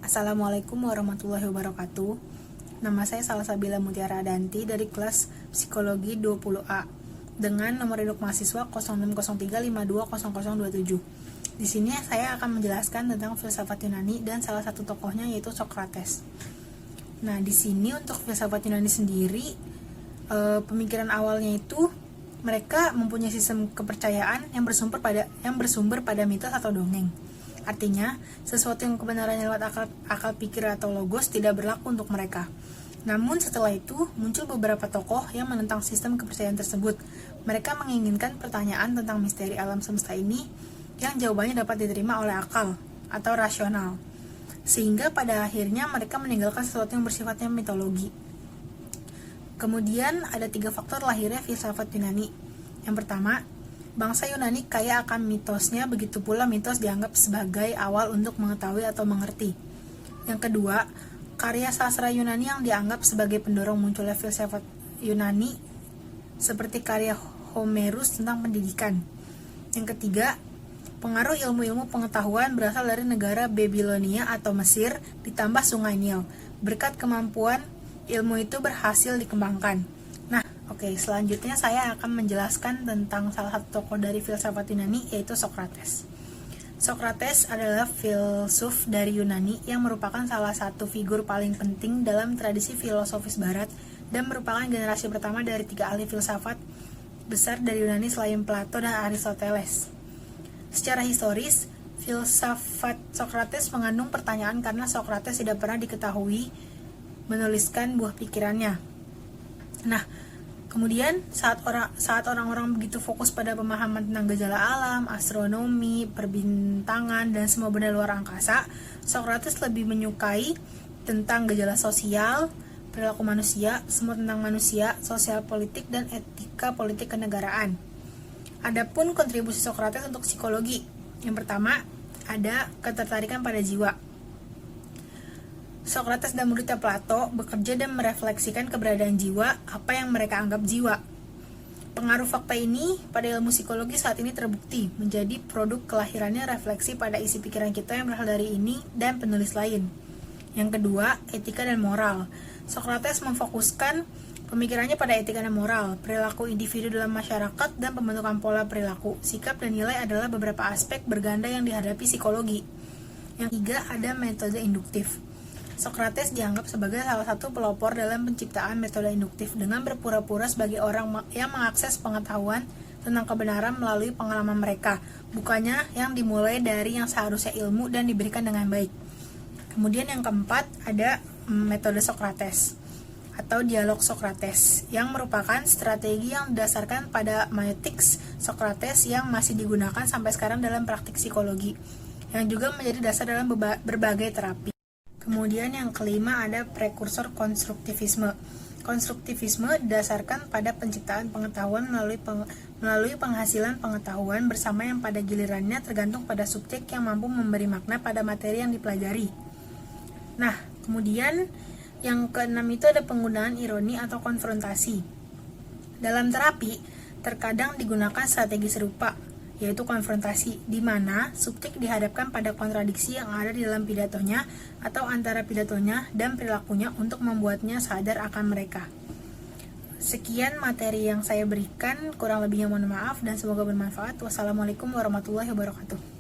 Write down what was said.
Assalamualaikum warahmatullahi wabarakatuh. Nama saya Salsabila Mutiara Adanti dari kelas Psikologi 20A dengan nomor induk mahasiswa 0603520027. Di sini saya akan menjelaskan tentang filsafat Yunani dan salah satu tokohnya yaitu Socrates. Nah, di sini untuk filsafat Yunani sendiri, pemikiran awalnya itu mereka mempunyai sistem kepercayaan yang bersumber pada mitos atau dongeng. Artinya, sesuatu yang kebenarannya lewat akal pikir atau logos tidak berlaku untuk mereka. Namun setelah itu, muncul beberapa tokoh yang menentang sistem kepercayaan tersebut. Mereka menginginkan pertanyaan tentang misteri alam semesta ini yang jawabannya dapat diterima oleh akal atau rasional. Sehingga pada akhirnya mereka meninggalkan sesuatu yang bersifatnya mitologi. Kemudian ada 3 faktor lahirnya filsafat Yunani. Yang pertama, bangsa Yunani kaya akan mitosnya, begitu pula mitos dianggap sebagai awal untuk mengetahui atau mengerti. Yang kedua, karya sastra Yunani yang dianggap sebagai pendorong munculnya filsafat Yunani, seperti karya Homerus tentang pendidikan. Yang ketiga, pengaruh ilmu-ilmu pengetahuan berasal dari negara Babilonia atau Mesir, ditambah sungai Nil. Berkat kemampuan, ilmu itu berhasil dikembangkan. Selanjutnya saya akan menjelaskan tentang salah satu tokoh dari filsafat Yunani, yaitu Socrates. Socrates adalah filsuf dari Yunani yang merupakan salah satu figur paling penting dalam tradisi filosofis barat dan merupakan generasi pertama dari 3 ahli filsafat besar dari Yunani selain Plato dan Aristoteles. Secara historis, filsafat Socrates mengandung pertanyaan karena Socrates tidak pernah diketahui menuliskan buah pikirannya. Kemudian saat orang-orang begitu fokus pada pemahaman tentang gejala alam, astronomi, perbintangan, dan semua benda luar angkasa, Socrates lebih menyukai tentang gejala sosial, perilaku manusia, semua tentang manusia, sosial politik, dan etika politik kenegaraan. Adapun kontribusi Socrates untuk psikologi, yang pertama ada ketertarikan pada jiwa. Socrates dan muridnya Plato bekerja dan merefleksikan keberadaan jiwa, apa yang mereka anggap jiwa. Pengaruh fakta ini pada ilmu psikologi saat ini terbukti menjadi produk kelahirannya refleksi pada isi pikiran kita yang berasal dari ini dan penulis lain. Yang kedua, etika dan moral. Socrates memfokuskan pemikirannya pada etika dan moral, perilaku individu dalam masyarakat, dan pembentukan pola perilaku. Sikap dan nilai adalah beberapa aspek berganda yang dihadapi psikologi. Yang ketiga, ada metode induktif. Socrates dianggap sebagai salah satu pelopor dalam penciptaan metode induktif dengan berpura-pura sebagai orang yang mengakses pengetahuan tentang kebenaran melalui pengalaman mereka, bukannya yang dimulai dari yang seharusnya ilmu dan diberikan dengan baik. Kemudian yang keempat ada metode Socrates atau dialog Socrates yang merupakan strategi yang didasarkan pada maiotics Socrates yang masih digunakan sampai sekarang dalam praktik psikologi, yang juga menjadi dasar dalam berbagai terapi. Kemudian yang kelima ada prekursor konstruktivisme. Konstruktivisme didasarkan pada penciptaan pengetahuan melalui penghasilan pengetahuan bersama yang pada gilirannya tergantung pada subjek yang mampu memberi makna pada materi yang dipelajari. Kemudian yang keenam itu ada penggunaan ironi atau konfrontasi. Dalam terapi, terkadang digunakan strategi serupa, yaitu konfrontasi, di mana subjek dihadapkan pada kontradiksi yang ada di dalam pidatonya atau antara pidatonya dan perilakunya untuk membuatnya sadar akan mereka. Sekian materi yang saya berikan, kurang lebihnya mohon maaf dan semoga bermanfaat. Wassalamualaikum warahmatullahi wabarakatuh.